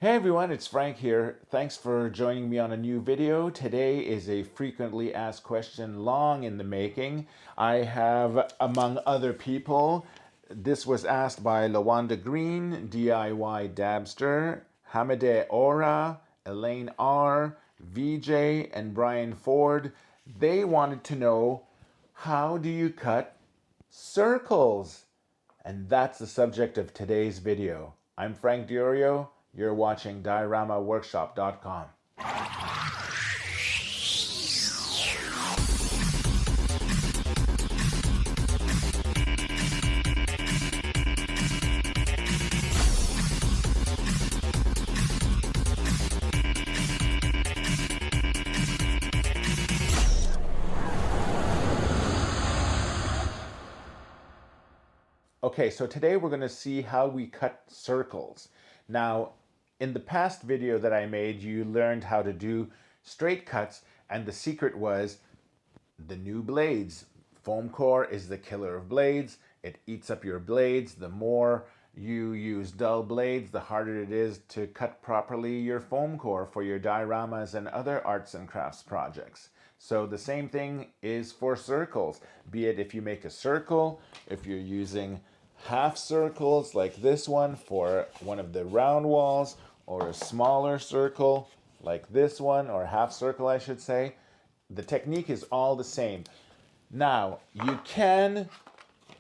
Hey everyone, it's Frank here. Thanks for joining me on a new video. Today is a frequently asked question, long in the making. I have, among other people, this was asked by Lawanda Green, DIY Dabster, Hamideh Orra, Elaine R, VJ, and Brian Ford. They wanted to know, how do you cut circles? And that's the subject of today's video. I'm Frank Diorio. You're watching DioramaWorkshop.com. Okay, so today we're going to see how we cut circles. Now, in the past video that I made, you learned how to do straight cuts, and the secret was the new blades. Foamcore is the killer of blades. It eats up your blades. The more you use dull blades, the harder it is to cut properly your Foamcore for your dioramas and other arts and crafts projects. So the same thing is for circles, be it if you make a circle, if you're using half circles like this one for one of the round walls, or a smaller circle like this one, or half circle I should say. The technique is all the same. Now, you can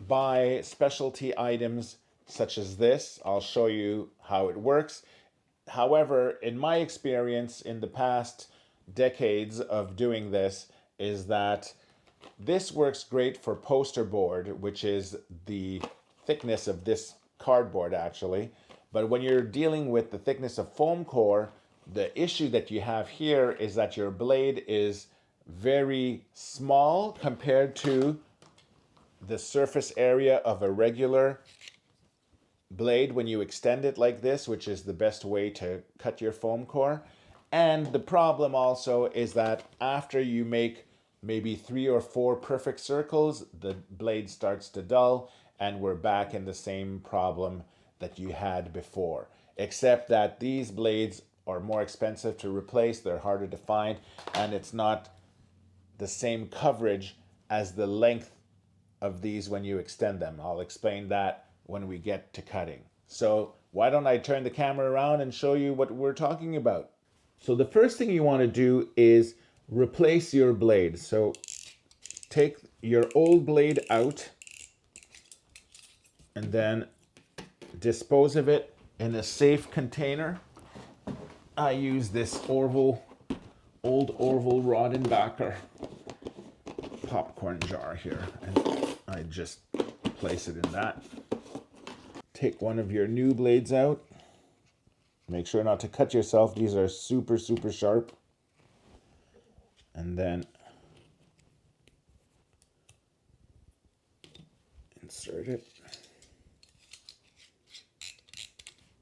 buy specialty items such as this. I'll show you how it works. However, in my experience in the past decades of doing this, is that this works great for poster board, which is the thickness of this cardboard actually. But when you're dealing with the thickness of foam core, the issue that you have here is that your blade is very small compared to the surface area of a regular blade when you extend it like this, which is the best way to cut your foam core. And the problem also is that after you make maybe 3 or 4 perfect circles, the blade starts to dull, and we're back in the same problem that you had before, except that these blades are more expensive to replace, they're harder to find, and it's not the same coverage as the length of these when you extend them. I'll explain that when we get to cutting. So why don't I turn the camera around and show you what we're talking about. So the first thing you want to do is replace your blade. So take your old blade out and then dispose of it in a safe container. I use this old Orville Rodenbacher popcorn jar here, and I just place it in that. Take one of your new blades out. Make sure not to cut yourself. These are super sharp. And then insert it.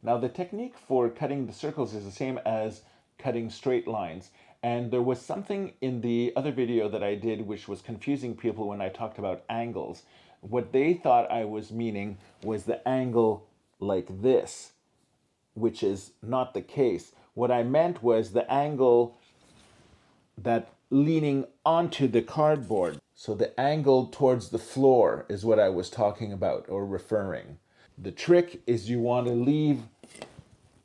Now the technique for cutting the circles is the same as cutting straight lines. And there was something in the other video that I did which was confusing people when I talked about angles. What they thought I was meaning was the angle like this, which is not the case. What I meant was the angle that leaning onto the cardboard. So the angle towards the floor is what I was talking about or referring. The trick is you want to leave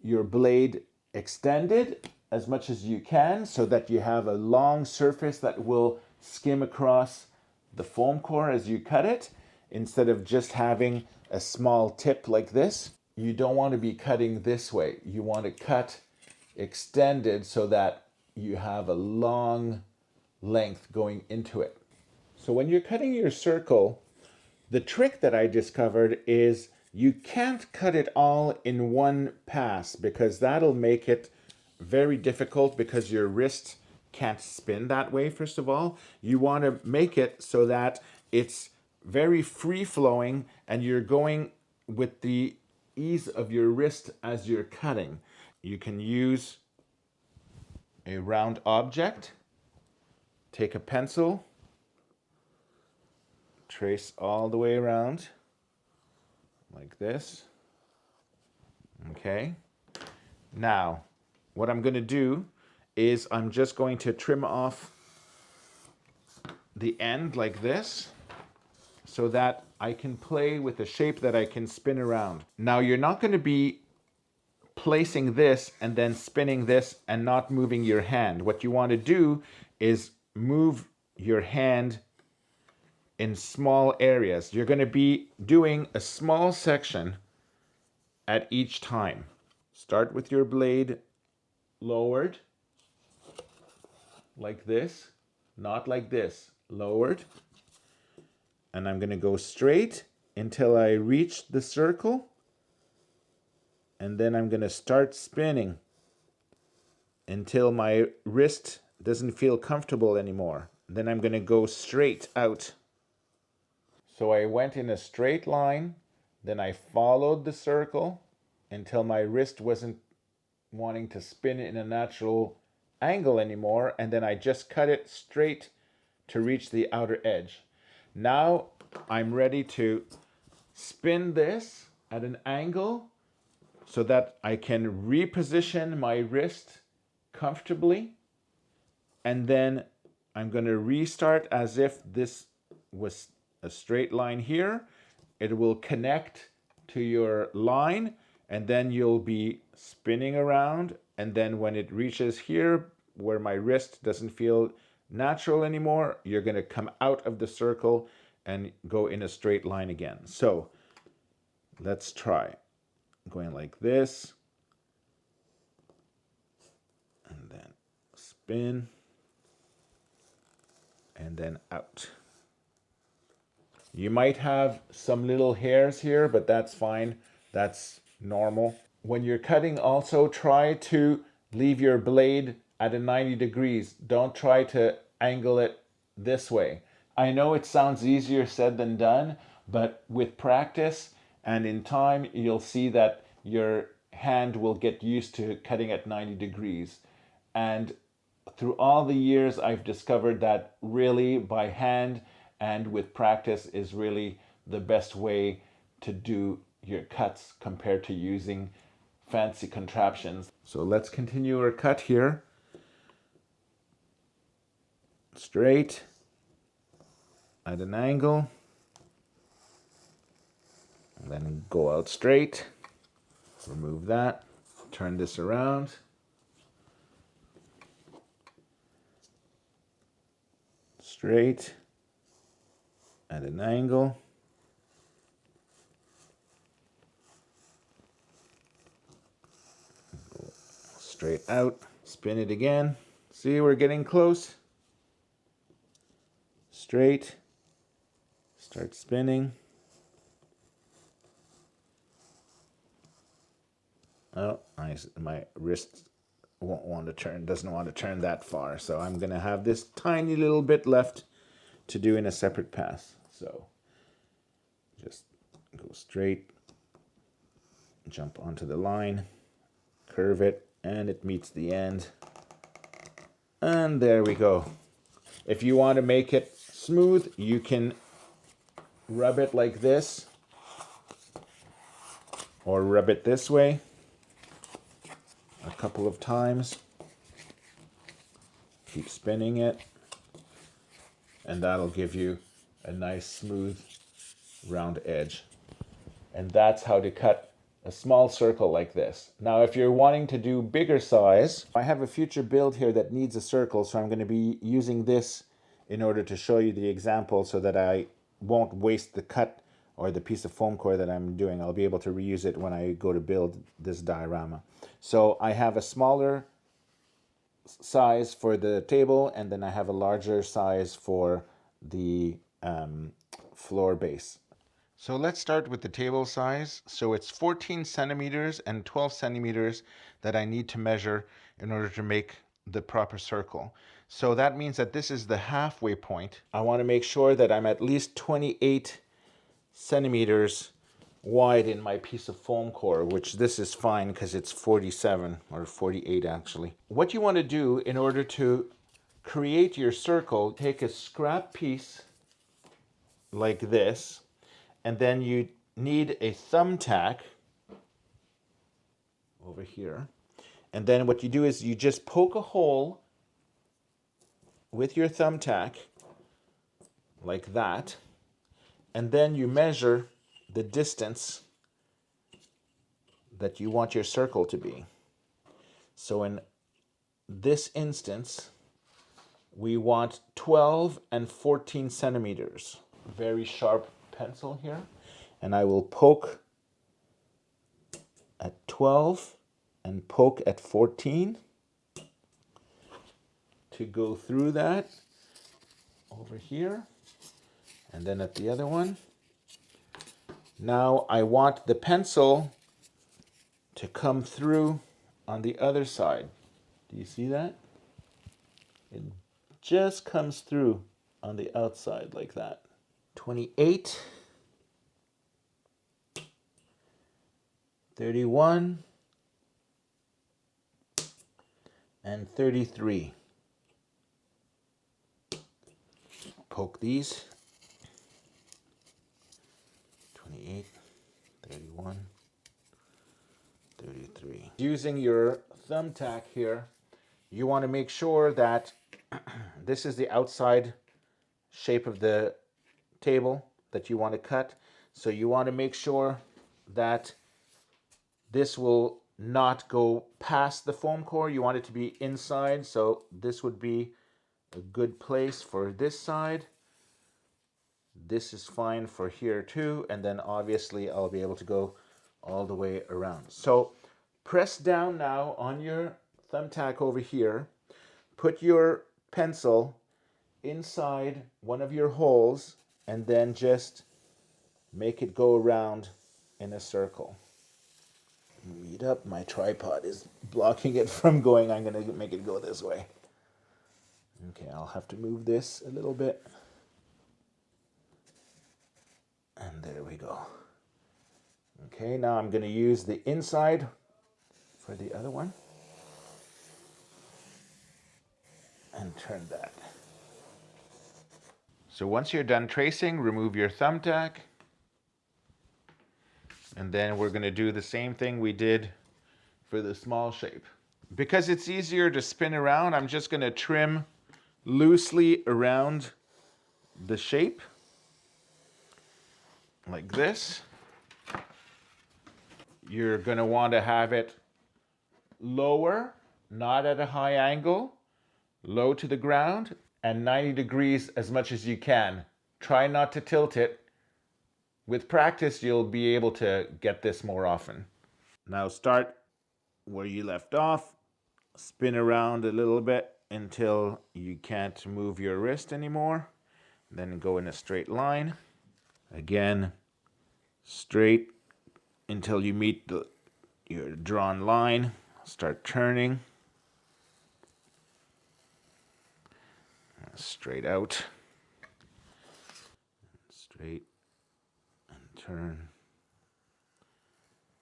your blade extended as much as you can so that you have a long surface that will skim across the foam core as you cut it, instead of just having a small tip like this. You don't want to be cutting this way. You want to cut extended so that you have a long length going into it. So when you're cutting your circle, the trick that I discovered is you can't cut it all in one pass, because that'll make it very difficult, because your wrist can't spin that way. First of all, you want to make it so that it's very free flowing and you're going with the ease of your wrist as you're cutting. You can use a round object, take a pencil, trace all the way around like this. Okay. Now, what I'm going to do is I'm just going to trim off the end like this so that I can play with a shape that I can spin around. Now, you're not going to be placing this and then spinning this and not moving your hand. What you want to do is move your hand in small areas. You're going to be doing a small section at each time. Start with your blade lowered, like this, not like this, lowered. And I'm going to go straight until I reach the circle. And then I'm going to start spinning until my wrist doesn't feel comfortable anymore. Then I'm going to go straight out. So I went in a straight line, then I followed the circle until my wrist wasn't wanting to spin in a natural angle anymore, and then I just cut it straight to reach the outer edge. Now I'm ready to spin this at an angle so that I can reposition my wrist comfortably, and then I'm going to restart as if this was a straight line here. It will connect to your line, and then you'll be spinning around, and then when it reaches here where my wrist doesn't feel natural anymore, you're going to come out of the circle and go in a straight line again. So let's try going like this, and then spin, and then out. You might have some little hairs here, but that's fine. That's normal. When you're cutting, also try to leave your blade at a 90 degrees. Don't try to angle it this way. I know it sounds easier said than done, but with practice and in time, you'll see that your hand will get used to cutting at 90 degrees. And through all the years, I've discovered that really by hand and with practice is really the best way to do your cuts compared to using fancy contraptions. So let's continue our cut here. Straight at an angle, and then go out straight. Remove that, turn this around. Straight at an angle. Go straight out, spin it again. See, we're getting close. Straight, start spinning. Oh, my wrist won't want to turn, doesn't want to turn that far. So I'm going to have this tiny little bit left to do in a separate pass. So just go straight, jump onto the line, curve it, and it meets the end. And there we go. If you want to make it smooth, you can rub it like this, or rub it this way a couple of times. Keep spinning it, and that'll give you a nice smooth round edge. And that's how to cut a small circle like this. Now if you're wanting to do bigger size, I have a future build here that needs a circle, so I'm going to be using this in order to show you the example so that I won't waste the cut or the piece of foam core that I'm doing. I'll be able to reuse it when I go to build this diorama. So I have a smaller size for the table, and then I have a larger size for the floor base. So let's start with the table size. So it's 14 centimeters and 12 centimeters that I need to measure in order to make the proper circle. So that means that this is the halfway point. I want to make sure that I'm at least 28 centimeters wide in my piece of foam core, which this is fine because it's 47 or 48 actually. What you want to do in order to create your circle, take a scrap piece like this, and then you need a thumbtack over here, And then what you do is you just poke a hole with your thumbtack like that, and then you measure the distance that you want your circle to be. So in this instance, we want 12 and 14 centimeters. Very sharp pencil here. And I will poke at 12 and poke at 14 to go through that over here. And then at the other one. Now I want the pencil to come through on the other side. Do you see that? It just comes through on the outside like that. 28, 31, and 33. Poke these. 28, 31, 33. Using your thumbtack here, you want to make sure that this is the outside shape of the table that you want to cut. So you want to make sure that this will not go past the foam core. You want it to be inside, so this would be a good place for this side. This is fine for here too, and then obviously I'll be able to go all the way around. So press down now on your thumbtack over here. Put your pencil inside one of your holes and then just make it go around in a circle. Meet up, my tripod is blocking it from going. I'm going to make it go this way. Okay, I'll have to move this a little bit. And there we go. Okay, now I'm going to use the inside for the other one. And turn that. So once you're done tracing, remove your thumbtack. And then we're going to do the same thing we did for the small shape. Because it's easier to spin around, I'm just going to trim loosely around the shape like this. You're going to want to have it lower, not at a high angle, low to the ground, and 90 degrees as much as you can. Try not to tilt it. With practice, you'll be able to get this more often. Now start where you left off. Spin around a little bit until you can't move your wrist anymore. Then go in a straight line. Again, straight until you meet your drawn line. Start turning. Straight out. Straight and turn.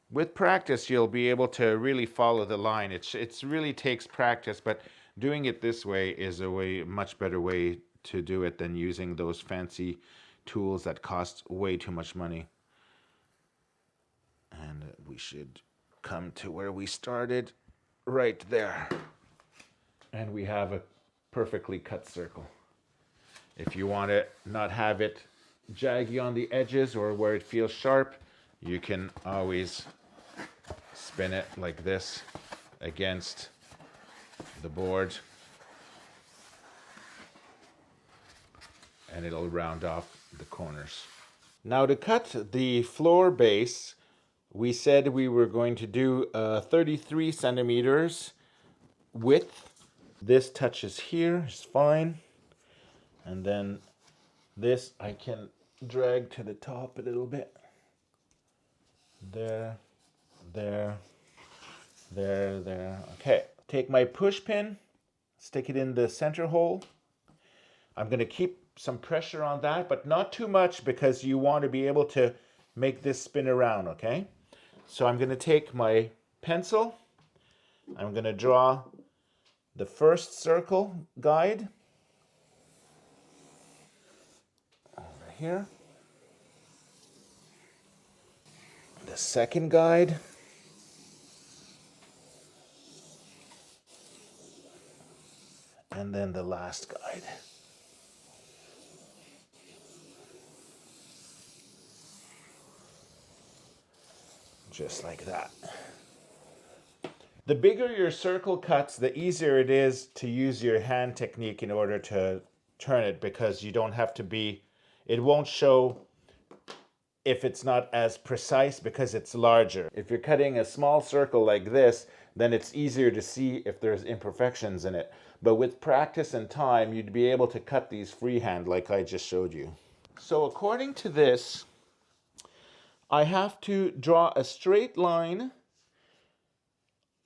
With practice, you'll be able to really follow the line. It really takes practice, but doing it this way is a much better way to do it than using those fancy tools that cost way too much money. And we should come to where we started, right there. And we have a perfectly cut circle. If you want to not have it jaggy on the edges or where it feels sharp, you can always spin it like this against the board and it'll round off the corners. Now to cut the floor base, we said we were going to do 33 centimeters width. This touches here, is fine. And then this I can drag to the top a little bit. There, there, there. Okay, take my push pin, stick it in the center hole. I'm going to keep some pressure on that, but not too much because you want to be able to make this spin around, okay? So I'm going to take my pencil. I'm going to draw the first circle guide over here. The second guide. And then the last guide. Just like that. The bigger your circle cuts, the easier it is to use your hand technique in order to turn it, because you don't have to be, it won't show if it's not as precise because it's larger. If you're cutting a small circle like this, then it's easier to see if there's imperfections in it. But with practice and time, you'd be able to cut these freehand like I just showed you. So according to this, I have to draw a straight line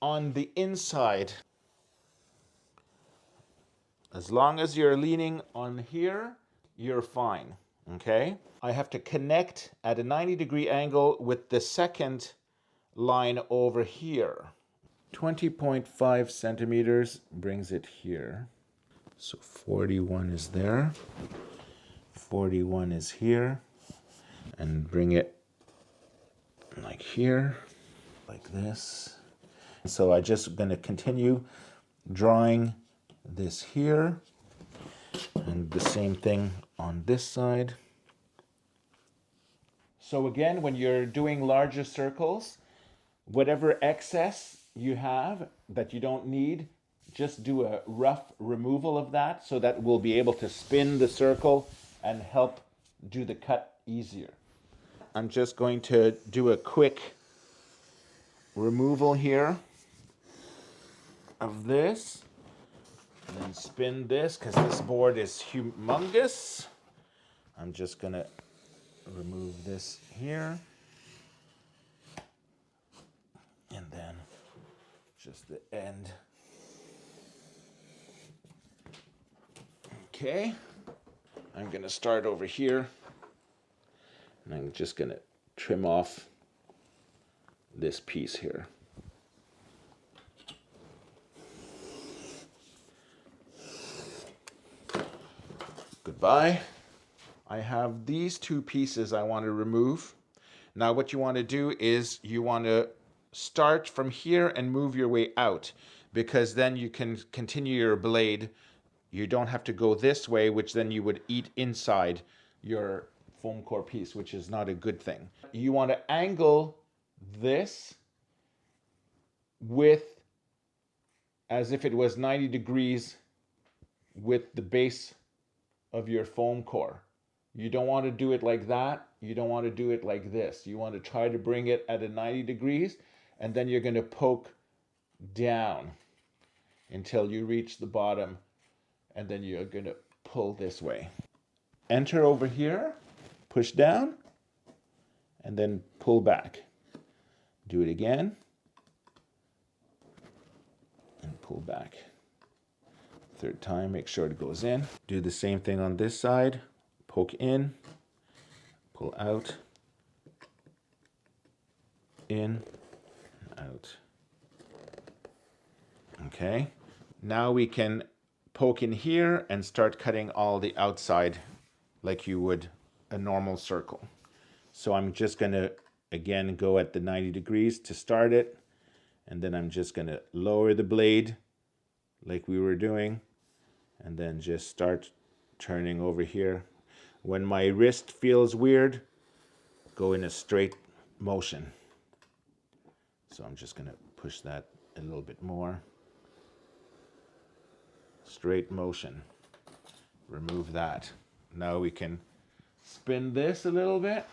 on the inside. As long as you're leaning on here, you're fine, okay? I have to connect at a 90-degree angle with the second line over here. 20.5 centimeters brings it here. So 41 is there. 41 is here. And bring it like here, like this. So I'm just going to continue drawing this here, and the same thing on this side. So again, when you're doing larger circles, whatever excess you have that you don't need, just do a rough removal of that so that we'll be able to spin the circle and help do the cut easier. I'm just going to do a quick removal here of this, and then spin this because this board is humongous. I'm just going to remove this here, and then just the end. Okay, I'm going to start over here, and I'm just going to trim off this piece here. Goodbye. I have these two pieces I want to remove. Now what you want to do is you want to start from here and move your way out, because then you can continue your blade. You don't have to go this way, which then you would eat inside your foam core piece, which is not a good thing. You want to angle this with, as if it was 90 degrees with the base of your foam core. You don't want to do it like that. You don't want to do it like this. You want to try to bring it at a 90 degrees, and then you're going to poke down until you reach the bottom, and then you're going to pull this way. Enter over here, push down, and then pull back. Do it again, and pull back. Third time, make sure it goes in. Do the same thing on this side. Poke in, pull out, in, out. Okay, now we can poke in here and start cutting all the outside like you would a normal circle. So I'm just gonna, again, go at the 90 degrees to start it, and then I'm just gonna lower the blade like we were doing, and then just start turning over here. When my wrist feels weird, go in a straight motion. So I'm just gonna push that a little bit more. Straight motion. Remove that. Now we can spin this a little bit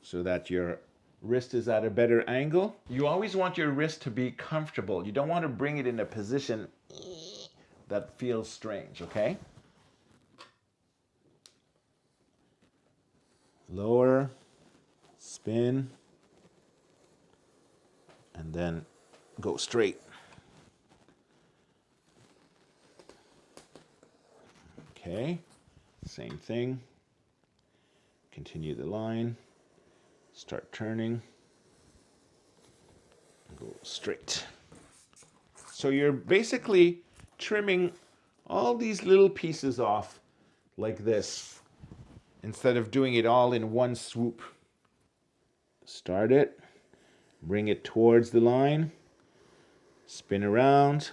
so that your wrist is at a better angle. You always want your wrist to be comfortable. You don't want to bring it in a position that feels strange, okay? Lower, spin, and then go straight. Okay, same thing. Continue the line, start turning, go straight. So you're basically trimming all these little pieces off like this, instead of doing it all in one swoop. Start it, bring it towards the line, spin around,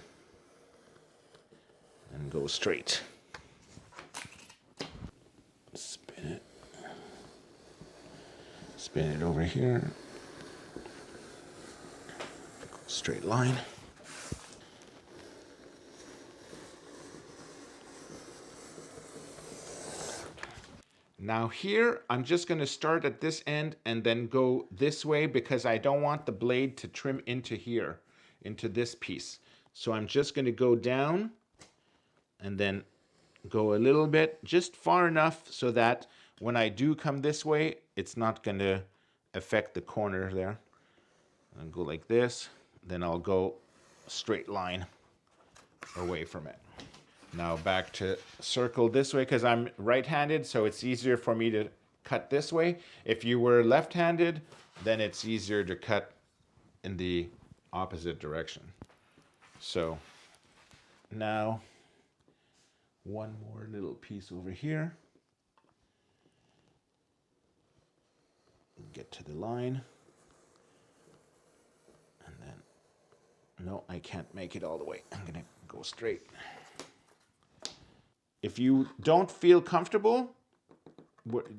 go straight. Spin it. Spin it over here. Go straight line. Now here, I'm just going to start at this end and then go this way because I don't want the blade to trim into here, into this piece. So I'm just going to go down and then go a little bit, just far enough so that when I do come this way, it's not going to affect the corner there. I'll go like this, then I'll go straight line away from it. Now back to circle this way because I'm right-handed, so it's easier for me to cut this way. If you were left-handed, then it's easier to cut in the opposite direction. So now one more little piece over here. Get to the line. And then, no, I can't make it all the way. I'm gonna go straight. If you don't feel comfortable,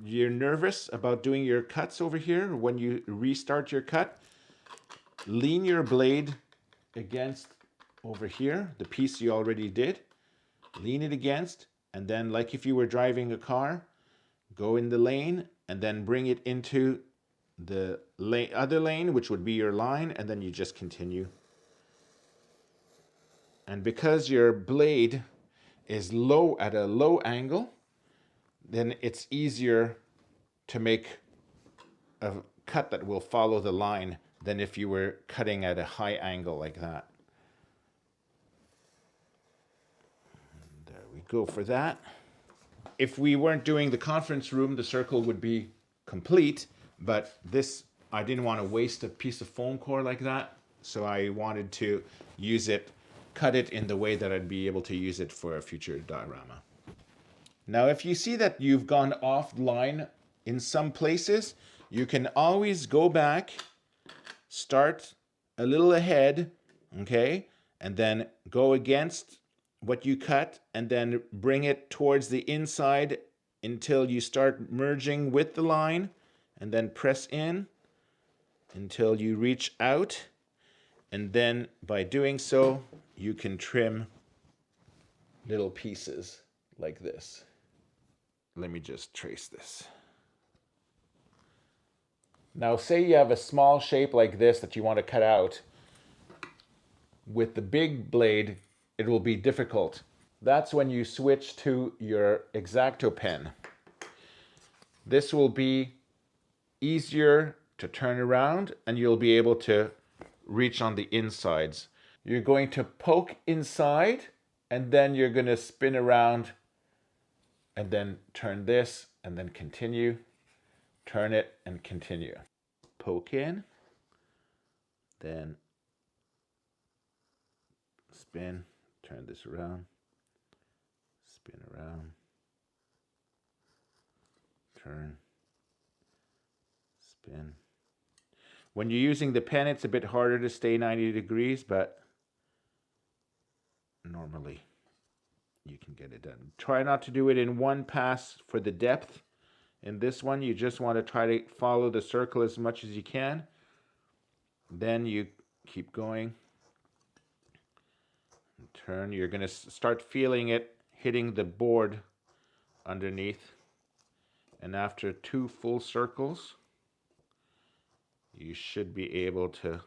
you're nervous about doing your cuts over here, when you restart your cut, lean your blade against over here, the piece you already did, lean it against, and then like if you were driving a car, go in the lane and then bring it into the other lane, which would be your line, and then you just continue. And because your blade is low at a low angle, then it's easier to make a cut that will follow the line than if you were cutting at a high angle like that. And there we go for that. If we weren't doing the conference room, the circle would be complete, but this, I didn't want to waste a piece of foam core like that, so I wanted to use it, cut it in the way that I'd be able to use it for a future diorama. Now, if you see that you've gone offline in some places, you can always go back, start a little ahead, okay, and then go against what you cut and then bring it towards the inside until you start merging with the line, and then press in until you reach out. And then by doing so, you can trim little pieces like this. Let me just trace this. Now say you have a small shape like this that you want to cut out. With the big blade, it will be difficult. That's when you switch to your X-Acto pen. This will be easier to turn around and you'll be able to reach on the insides. You're going to poke inside and then you're going to spin around and then turn this and then continue, turn it and continue. Poke in, then spin, turn this around, spin around, turn, spin. When you're using the pen, it's a bit harder to stay 90 degrees, but normally you can get it done. Try not to do it in one pass for the depth. In this one, you just want to try to follow the circle as much as you can. Then you keep going. Turn. You're going to start feeling it hitting the board underneath. And after 2 full circles, you should be able to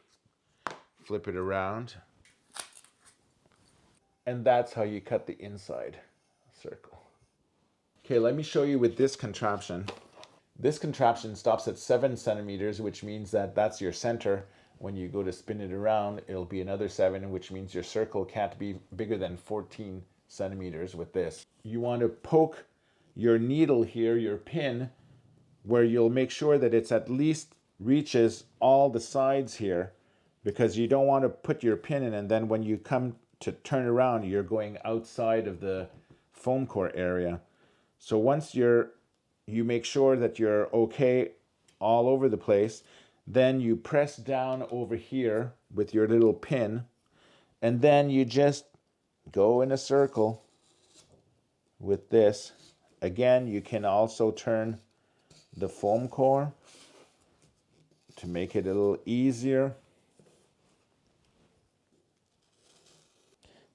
flip it around. And that's how you cut the inside circle. Okay, let me show you with this contraption. This contraption stops at 7 centimeters, which means that that's your center. When you go to spin it around, it'll be another 7, which means your circle can't be bigger than 14 centimeters with this. You want to poke your needle here, your pin, where you'll make sure that it's at least reaches all the sides here, because you don't want to put your pin in and then when you come to turn around, you're going outside of the foam core area. So once you make sure that you're okay all over the place, then you press down over here with your little pin, and then you just go in a circle with this. Again, you can also turn the foam core to make it a little easier.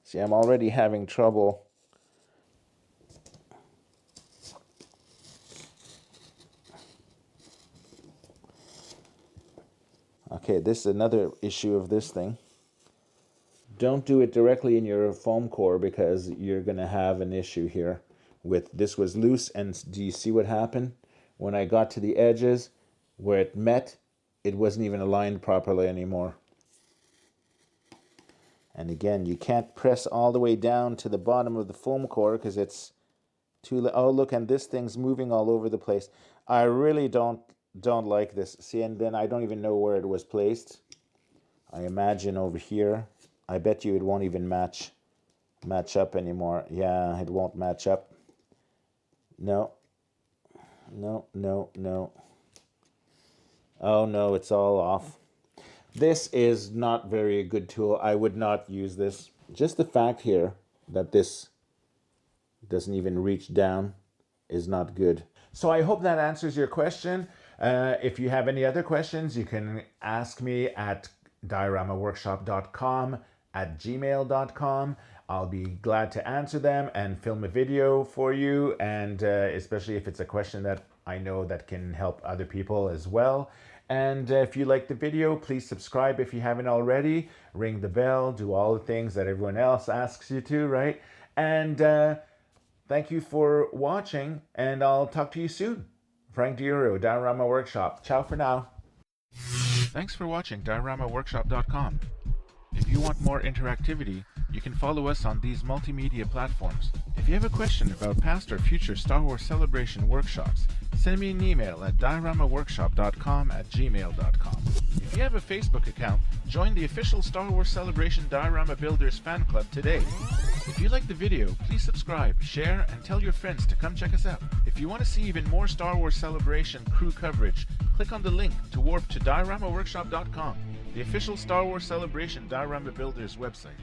See, I'm already having trouble. Okay, this is another issue of this thing. Don't do it directly in your foam core because you're going to have an issue here with this was loose. And do you see what happened? When I got to the edges where it met, it wasn't even aligned properly anymore. And again, you can't press all the way down to the bottom of the foam core because it's too... Oh, look, and this thing's moving all over the place. I really don't like this. See, and then I don't even know where it was placed. I imagine over here. I bet you it won't even match up anymore. Yeah, it won't match up. No. No. Oh no, it's all off. This is not very good tool. I would not use this. Just the fact here that this doesn't even reach down is not good. So I hope that answers your question. If you have any other questions, you can ask me at dioramaworkshop.com, at gmail.com. I'll be glad to answer them and film a video for you, and especially if it's a question that I know that can help other people as well. And if you like the video, please subscribe if you haven't already. Ring the bell, do all the things that everyone else asks you to, right? And thank you for watching, and I'll talk to you soon. Frank Dioro, Diorama Workshop. Ciao for now. Thanks for watching dioramaworkshop.com. If you want more interactivity, you can follow us on these multimedia platforms. If you have a question about past or future Star Wars Celebration workshops, send me an email at dioramaworkshop.com@gmail.com. If you have a Facebook account, join the official Star Wars Celebration Diorama Builders fan club today. If you like the video, please subscribe, share, and tell your friends to come check us out. If you want to see even more Star Wars Celebration crew coverage, click on the link to warp to dioramaworkshop.com, the official Star Wars Celebration Diorama Builders website.